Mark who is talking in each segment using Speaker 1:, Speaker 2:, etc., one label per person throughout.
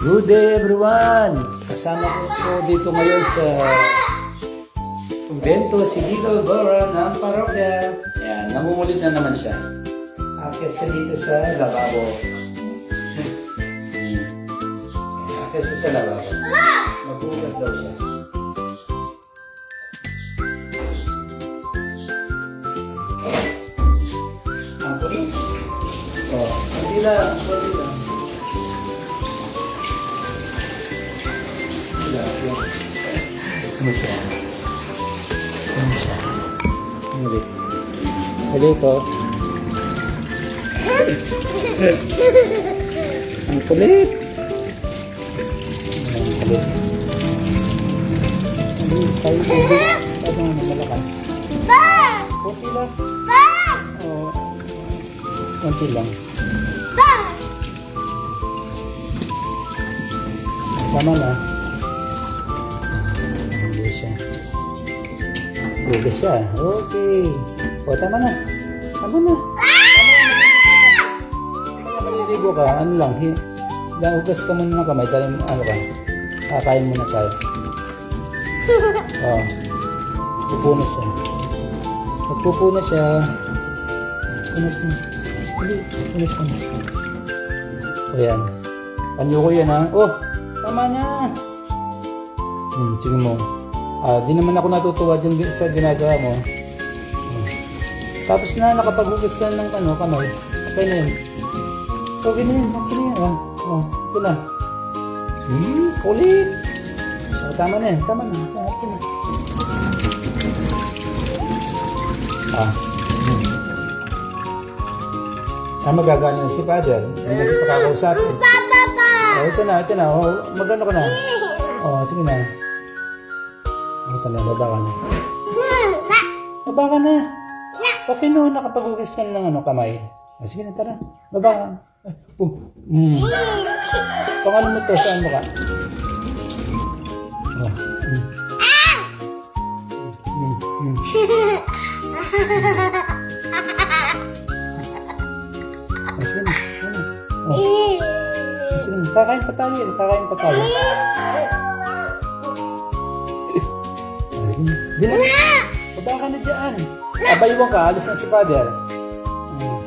Speaker 1: Good day everyone! Kasama ko po dito ngayon sa kumbento si Dito Gora ng parokya. Ayan, namumulit na naman siya. Akit siya dito sa lababo. Akit siya sa lababo. Magbukas daw siya. Ang kulit. Oh, hindi lang. Kulit lang. Ano siya? Ano siya? Ulit. Ulit ko. Ang kulit. Ang kulit. Sabi ko, sabi nga na malakas. Kunti lang. Oo. Kunti lang. Tama na. Hugas siya. Okay. O, tama na. Tama na. Naliligo ka. Ano lang. Hugas ka muna ng kamay. Dahil, ano ka. Kakain muna tayo. O. Pupunas siya. Magpupunas siya. Punas mo. Punas mo. O, yan. Panyo ko yan, ha. Oh, tama na. Sige mo. Di naman ako natutuwa dyan sa ginagawa mo. Tapos na, nakapaghugas ka ng kamay. Okay na yun. Okay na yun. Okay na yun. Ito na. Ulit. Tama na yun. Tama na. Okay na. Magagana na si Father. Hindi na kita kakausapin. Ito na. Ito na. Magano ka na. Sige na. Ito na, baba ka na. Baba ka na. Okay no, nakapaghugas ka na ng kamay. Sige na, tara. Baba ka. Pangalan mo to, saan mo ka? Sige na. Sige na, kakain pa tayo. Kakain pa tayo. Bilang. Baba ka na dyan. Abaywan ka, alis na si Father.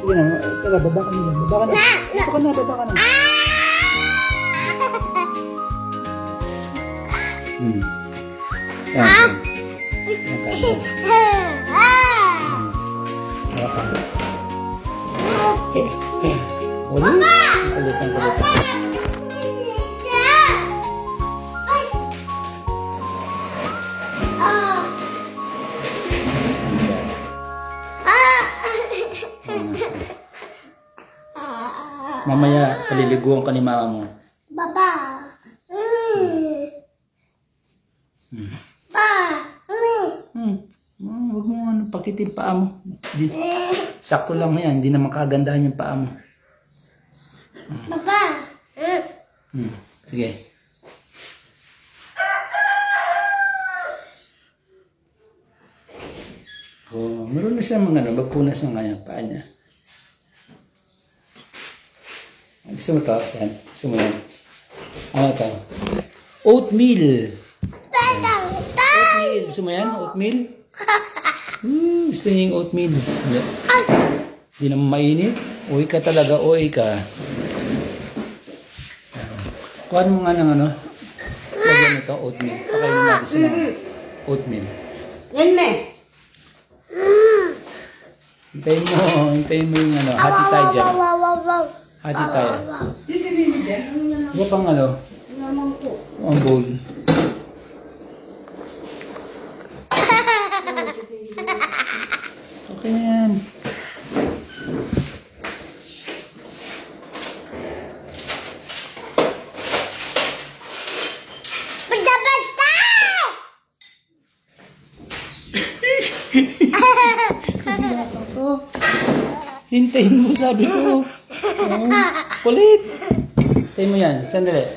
Speaker 1: Sige na, tara, baba ka na dyan. Baba ka na. Ito ka na, baba ka na. Yan. Ulit. Ulit. Mamaya, paliliguan ka ni mama mo.
Speaker 2: Baba.
Speaker 1: Huwag mo pakitin paa mo. Sakto lang yan, hindi na makagandahan yung paa mo.
Speaker 2: Baba.
Speaker 1: Sige. Meron na siya mga magpunas ng kanyang paa niya. Gusto mo ito? Yan. Gusto mo yan? Ano ito? Oatmeal. Oatmeal. Gusto mo yan? Oatmeal? Gusto niya yung oatmeal. Hindi naman mainit. Uy ka talaga. Uy ka. Kuhan mo nga ng lagyan ito. Oatmeal. Pakainin natin sa mga oatmeal.
Speaker 2: Yan na.
Speaker 1: Hintayin mo yung hati tayo dyan. Hati tayo. Iba pang ang bowl. Okay na yan. Hintayin mo, sabi ko. Kulit. Hintayin mo yan. Sandali.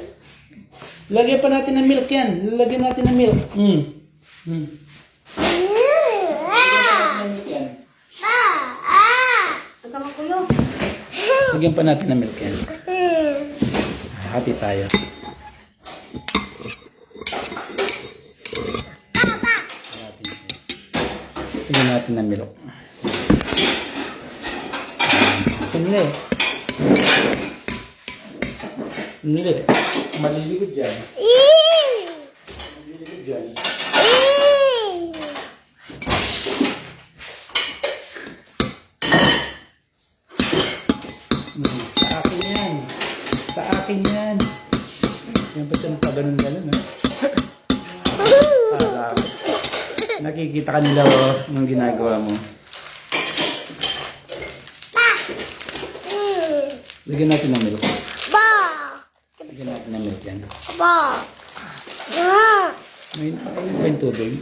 Speaker 1: Lagyan pa natin ng milk yan. Lagyan natin ng milk. Lagyan pa natin ng milk yan. Hati tayo. natin ng milk. Sandali. Sandali. Maliligod dyan. Maliligod dyan. Sa akin yan. Sa akin yan. Yan pa siya nagpaganon-ganon, ha? Nakikita ka nila, oh, yung ginagawa mo. Lagyan natin ng milk. Lagyan natin ng milk yan. May tubig.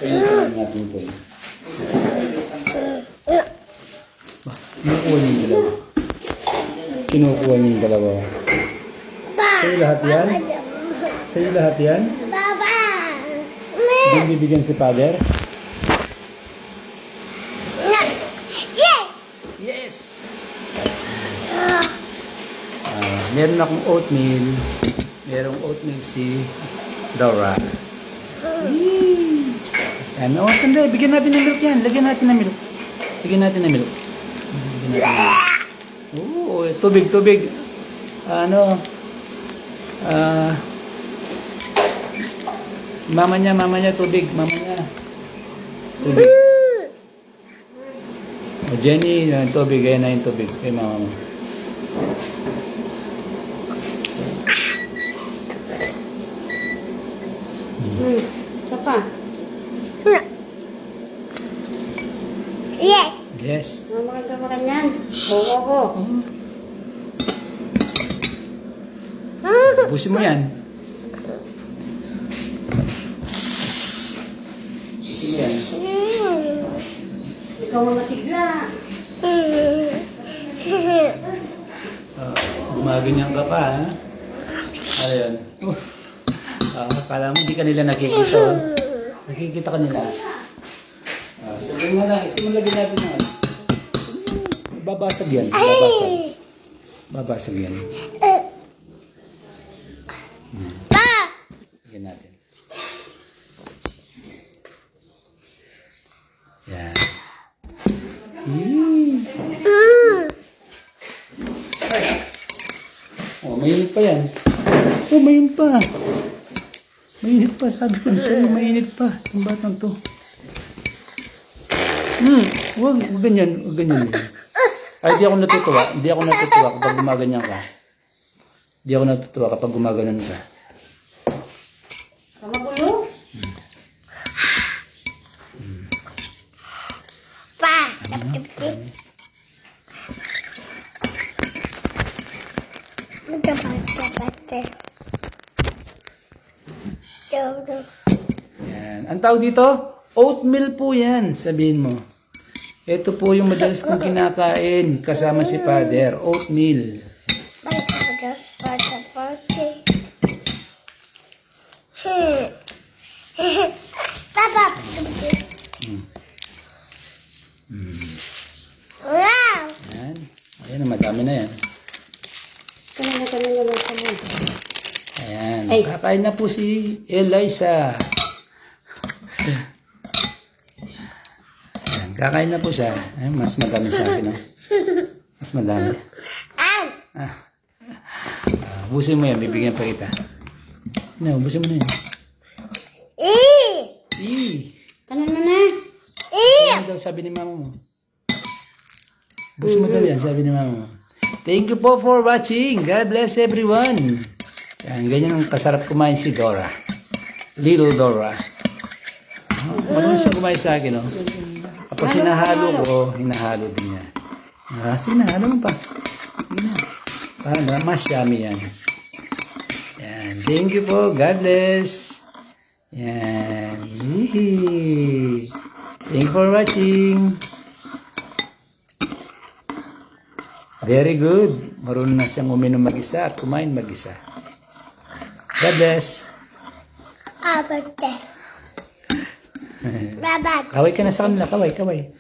Speaker 1: Kaya natin ito. Kinukuha niyo yung dalawa. Kinukuha niyo yung dalawa. Sa'yo lahat yan? Sa'yo lahat yan? Hindi bibigyan si Father? Yes! Meron akong oatmeal. Merong oatmeal si Dora. Yan. O, sandali. Bigyan natin ng milk yan. Lagyan natin ng milk. Lagyan natin ng milk. Lagyan natin ng milk. Oo, tubig, tubig. Mama niya, tubig. Mama niya. Tubig. O, Jenny, tubig. Ayan na yung tubig. Kay mama mo.
Speaker 2: Isa pa.
Speaker 1: Yes.
Speaker 2: Maganda mo kanyan. Oo.
Speaker 1: Busin mo yan. Busin mo yan.
Speaker 2: Ikaw ang masigla.
Speaker 1: Gumaganyan ka pa, ha? Ayun. Akala mo di ka nila nakikita. Oh. Nakikita ka nila. Sabi mo lang, isimulagin natin na. Babasag yan. Babasag. Babasag yan. Lagyan natin. Yan. Oh, mainit pa yan. Oh, mainit pa. Mainit pa, sabi ko sa'yo, mainit pa. Ang batang to. Huwag ganyan, huwag ganyan. Ay, di ako natutuwa. Di ako natutuwa kapag gumaganyan ka. Di ako natutuwa kapag gumaganon ka.
Speaker 2: Kamagulo?
Speaker 1: Yan. Ang tawag dito, oatmeal po yan, sabihin mo. Ito po yung madalas kong kinakain kasama si Father, oatmeal.
Speaker 3: Papa. Wow.
Speaker 1: Yan. Ayan, madami na yan.
Speaker 2: Kanina lang kami.
Speaker 1: Ayan.
Speaker 2: Ay.
Speaker 1: Kakain na po si Eliza. Ayan, kakain na po siya. Ayan, mas madami sa akin. No? Mas madami. Busin mo yan. Bibigyan pa kita. No, busin mo na yan.
Speaker 2: Kanan mo na.
Speaker 1: Ano daw sabi ni mama mo? Busin mo daw yan, sabi ni mama mo. Thank you po for watching. God bless everyone. Yan, ganyan ang kasarap kumain si Dora. Little Dora. Marunong siya kumain sa akin, no? Kapag hinahalo ko, hinahalo din niya. Sige na, halo mo pa. Sige na. Para mas yummy yan. Yan. Thank you po. God bless. Yan. Yee. Thank you for watching. Very good. Marunong na siyang uminom mag-isa at kumain mag-isa. God bless.
Speaker 3: Abate. Bye-bye.
Speaker 1: Kaway ka na sa kanila. Kaway.